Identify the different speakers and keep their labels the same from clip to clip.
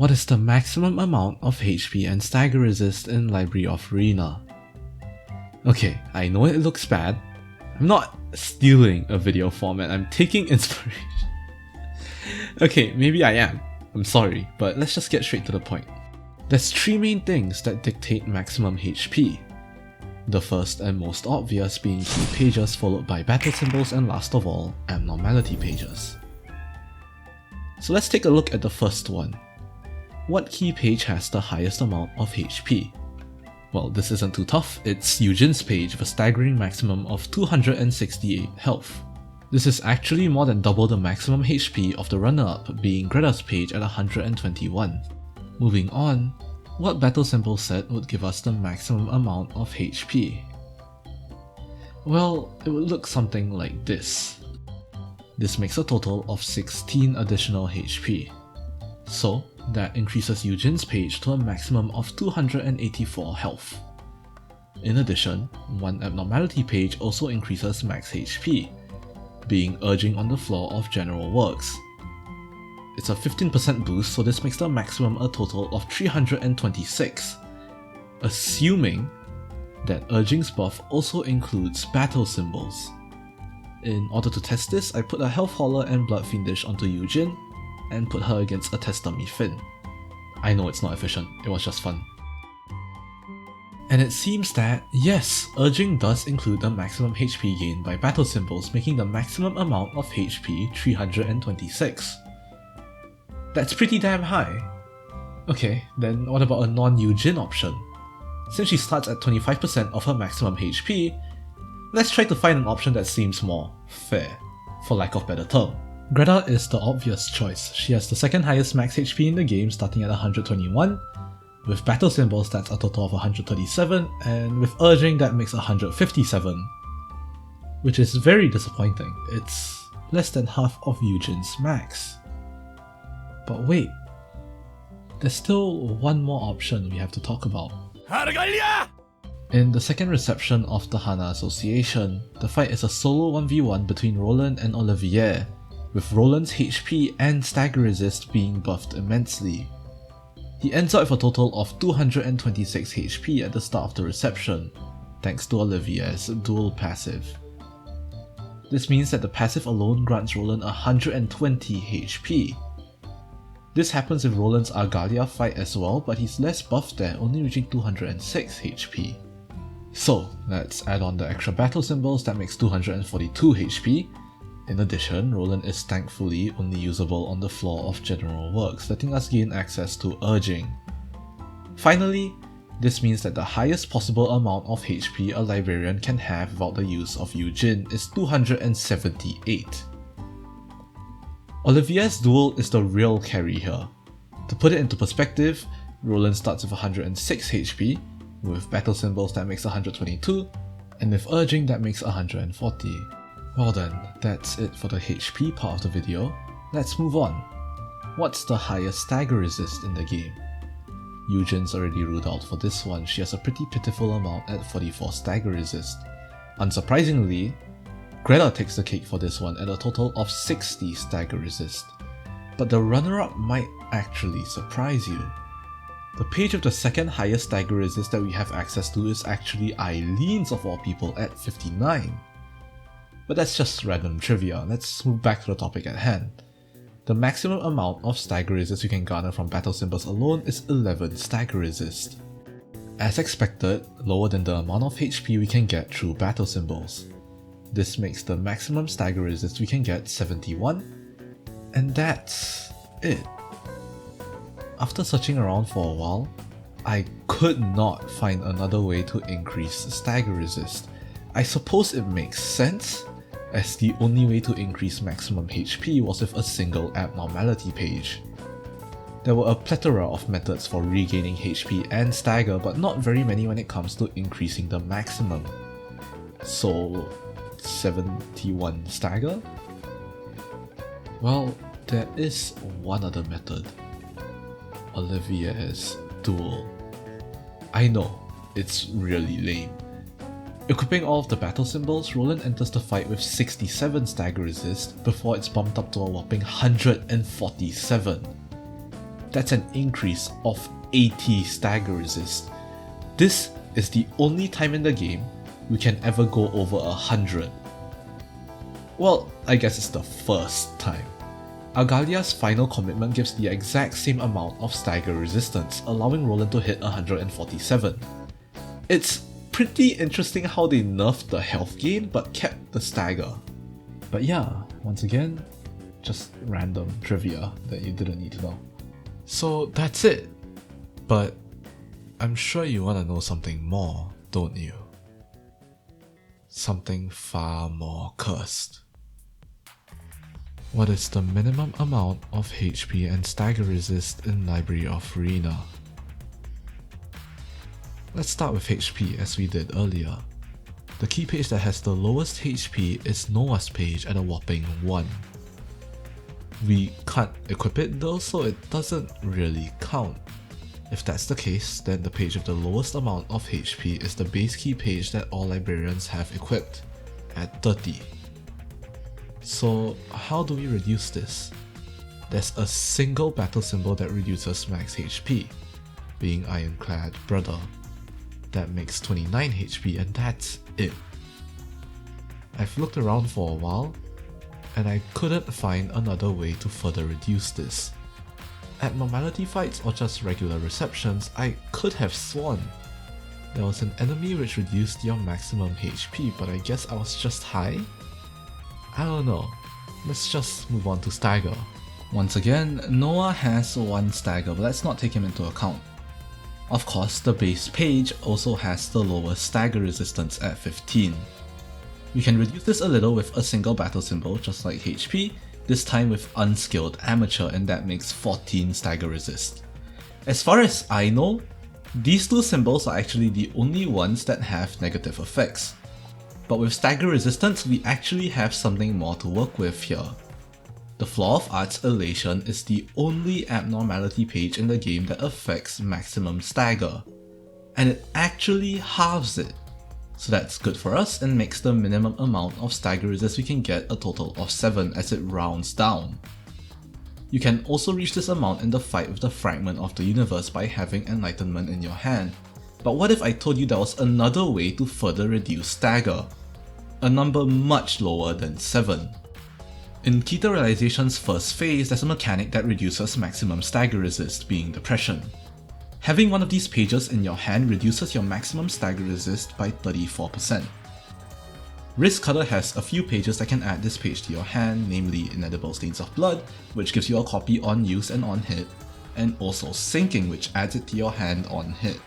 Speaker 1: What is the maximum amount of HP and stagger resist in Library of Ruina? Okay, I know it looks bad. I'm not stealing a video format, I'm taking inspiration. Okay, maybe I am. I'm sorry, but let's just get straight to the point. There's three main things that dictate maximum HP. The first and most obvious being key pages, followed by battle symbols, and last of all, abnormality pages. So let's take a look at the first one. What key page has the highest amount of HP? Well, this isn't too tough, it's Eugen's page with a staggering maximum of 268 health. This is actually more than double the maximum HP of the runner-up, being Greta's page at 121. Moving on, what battle symbol set would give us the maximum amount of HP? Well, it would look something like this. This makes a total of 16 additional HP. So, that increases Eugen's page to a maximum of 284 health. In addition, one abnormality page also increases max HP, being Urging on the Floor of General Works. It's a 15% boost, so this makes the maximum a total of 326, assuming that Urging's buff also includes battle symbols. In order to test this, I put a Health Hauler and Blood Fiendish onto Eugen, and put her against a Testami Finn. I know it's not efficient, it was just fun. And it seems that, yes, Urging does include the maximum HP gained by battle symbols, making the maximum amount of HP 326. That's pretty damn high. Okay, then what about a non-Eugen option? Since she starts at 25% of her maximum HP, let's try to find an option that seems more fair, for lack of better term. Greta is the obvious choice. She has the second highest max HP in the game, starting at 121, with battle symbols that's a total of 137, and with Urging that makes 157. Which is very disappointing. It's less than half of Eugen's max. But wait, there's still one more option we have to talk about. In the second reception of the Hana Association, the fight is a solo 1v1 between Roland and Olivier, with Roland's HP and stagger resist being buffed immensely. He ends up with a total of 226 HP at the start of the reception, thanks to Olivier's dual passive. This means that the passive alone grants Roland 120 HP. This happens with Roland's Argalia fight as well, but he's less buffed there, only reaching 206 HP. So, let's add on the extra battle symbols that makes 242 HP. In addition, Roland is thankfully only usable on the floor of General Works, letting us gain access to Urging. Finally, this means that the highest possible amount of HP a librarian can have without the use of Eugen is 278. Olivier's duel is the real carry here. To put it into perspective, Roland starts with 106 HP, with battle symbols that makes 122, and with Urging that makes 140. Well then, that's it for the HP part of the video. Let's move on. What's the highest stagger resist in the game? Eugen's already ruled out for this one. She has a pretty pitiful amount at 44 stagger resist. Unsurprisingly, Greta takes the cake for this one at a total of 60 stagger resist. But the runner-up might actually surprise you. The page with the second highest stagger resist that we have access to is actually Eileen's of all people at 59. But that's just random trivia. Let's move back to the topic at hand. The maximum amount of stagger resist you can garner from battle symbols alone is 11 stagger resist. As expected, lower than the amount of HP we can get through battle symbols. This makes the maximum stagger resist we can get 71, and that's it. After searching around for a while, I could not find another way to increase stagger resist. I suppose it makes sense, as the only way to increase maximum HP was with a single abnormality page. There were a plethora of methods for regaining HP and stagger, but not very many when it comes to increasing the maximum. So, 71 stagger? Well, there is one other method. Olivier's duel. I know, it's really lame. Equipping all of the battle symbols, Roland enters the fight with 67 stagger resist before it's bumped up to a whopping 147. That's an increase of 80 stagger resist. This is the only time in the game we can ever go over 100. Well, I guess it's the first time. Argalia's final commitment gives the exact same amount of stagger resistance, allowing Roland to hit 147. It's pretty interesting how they nerfed the health gain but kept the stagger. But yeah, once again, just random trivia that you didn't need to know. So that's it. But I'm sure you want to know something more, don't you? Something far more cursed. What is the minimum amount of HP and stagger resist in Library of Ruina? Let's start with HP as we did earlier. The key page that has the lowest HP is Noah's page at a whopping 1. We can't equip it though, so it doesn't really count. If that's the case, then the page with the lowest amount of HP is the base key page that all librarians have equipped, at 30. So how do we reduce this? There's a single battle symbol that reduces max HP, being Ironclad Brother. That makes 29 HP and that's it. I've looked around for a while, and I couldn't find another way to further reduce this. Abnormality fights or just regular receptions, I could have sworn there was an enemy which reduced your maximum HP, but I guess I was just high? I don't know. Let's just move on to Stagger. Once again, Noah has 1 stagger, but let's not take him into account. Of course, the base page also has the lowest stagger resistance at 15. We can reduce this a little with a single battle symbol, just like HP, this time with Unskilled Amateur, and that makes 14 stagger resist. As far as I know, these 2 symbols are actually the only ones that have negative effects. But with stagger resistance, we actually have something more to work with here. The Flaw of Art's Elation is the only abnormality page in the game that affects maximum stagger, and it actually halves it. So that's good for us and makes the minimum amount of stagger resist we can get a total of 7 as it rounds down. You can also reach this amount in the fight with the Fragment of the Universe by having Enlightenment in your hand. But what if I told you there was another way to further reduce stagger? A number much lower than 7. In Keter Realization's first phase, there's a mechanic that reduces maximum stagger resist, being Depression. Having one of these pages in your hand reduces your maximum stagger resist by 34%. Risk Cutter has a few pages that can add this page to your hand, namely Inedible Stains of Blood, which gives you a copy on use and on hit, and also Sinking, which adds it to your hand on hit.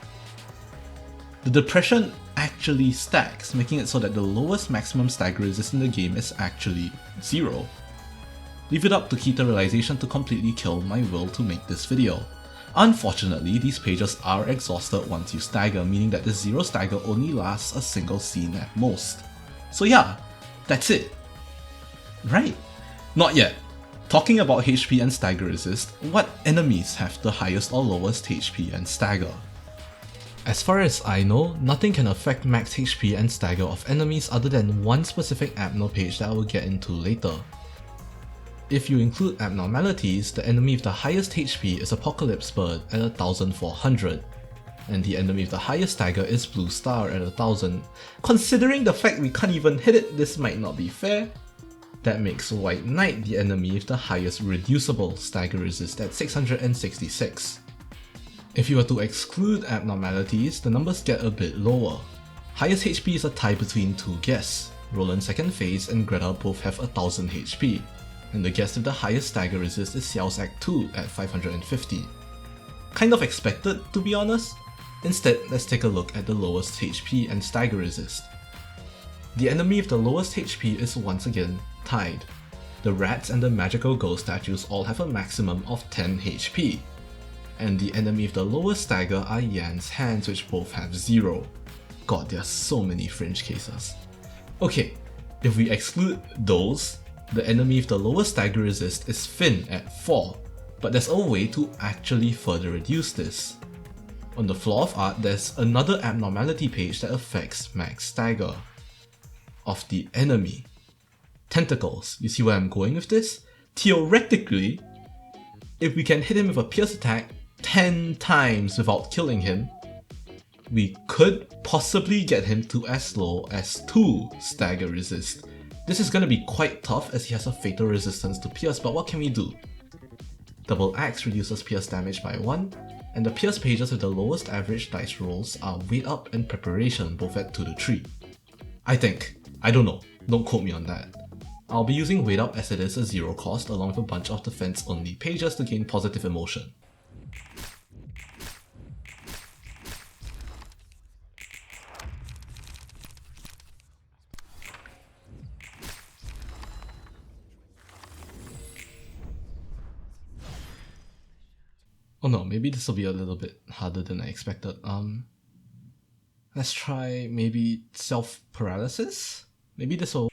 Speaker 1: The Depression actually stacks, making it so that the lowest maximum stagger resist in the game is actually 0. Leave it up to Keter Realization to completely kill my will to make this video. Unfortunately, these pages are exhausted once you stagger, meaning that the 0 stagger only lasts a single scene at most. So yeah, that's it. Right? Not yet. Talking about HP and stagger resist, what enemies have the highest or lowest HP and stagger? As far as I know, nothing can affect max HP and stagger of enemies other than one specific abno page that I will get into later. If you include abnormalities, the enemy with the highest HP is Apocalypse Bird at 1400, and the enemy with the highest stagger is Blue Star at 1000. Considering the fact we can't even hit it, this might not be fair. That makes White Knight the enemy with the highest reducible stagger resist at 666. If you were to exclude abnormalities, the numbers get a bit lower. Highest HP is a tie between 2 guests. Roland's second phase and Greta both have 1000 HP, and the guest with the highest stagger resist is Xiao's Act 2 at 550. Kind of expected, to be honest. Instead, let's take a look at the lowest HP and stagger resist. The enemy with the lowest HP is once again tied. The rats and the magical ghost statues all have a maximum of 10 HP. And the enemy with the lowest stagger are Yan's hands, which both have 0. God, there are so many fringe cases. Okay, if we exclude those, the enemy with the lowest stagger resist is Finn at 4, but there's a way to actually further reduce this. On the Flaw of Art, there's another abnormality page that affects max stagger of the enemy. Tentacles. You see where I'm going with this? Theoretically, If we can hit him with a pierce attack 10 times without killing him, we could possibly get him to as low as 2 stagger resist. This is gonna be quite tough as he has a fatal resistance to pierce, but what can we do? Double Axe reduces pierce damage by 1, and the pierce pages with the lowest average dice rolls are Wait Up and Preparation, both at 2 to 3. I think. I don't know, don't quote me on that. I'll be using Wait Up as it is a 0 cost along with a bunch of defense only pages to gain positive emotion. Oh no, maybe this will be a little bit harder than I expected. Let's try maybe self-paralysis? Maybe this will...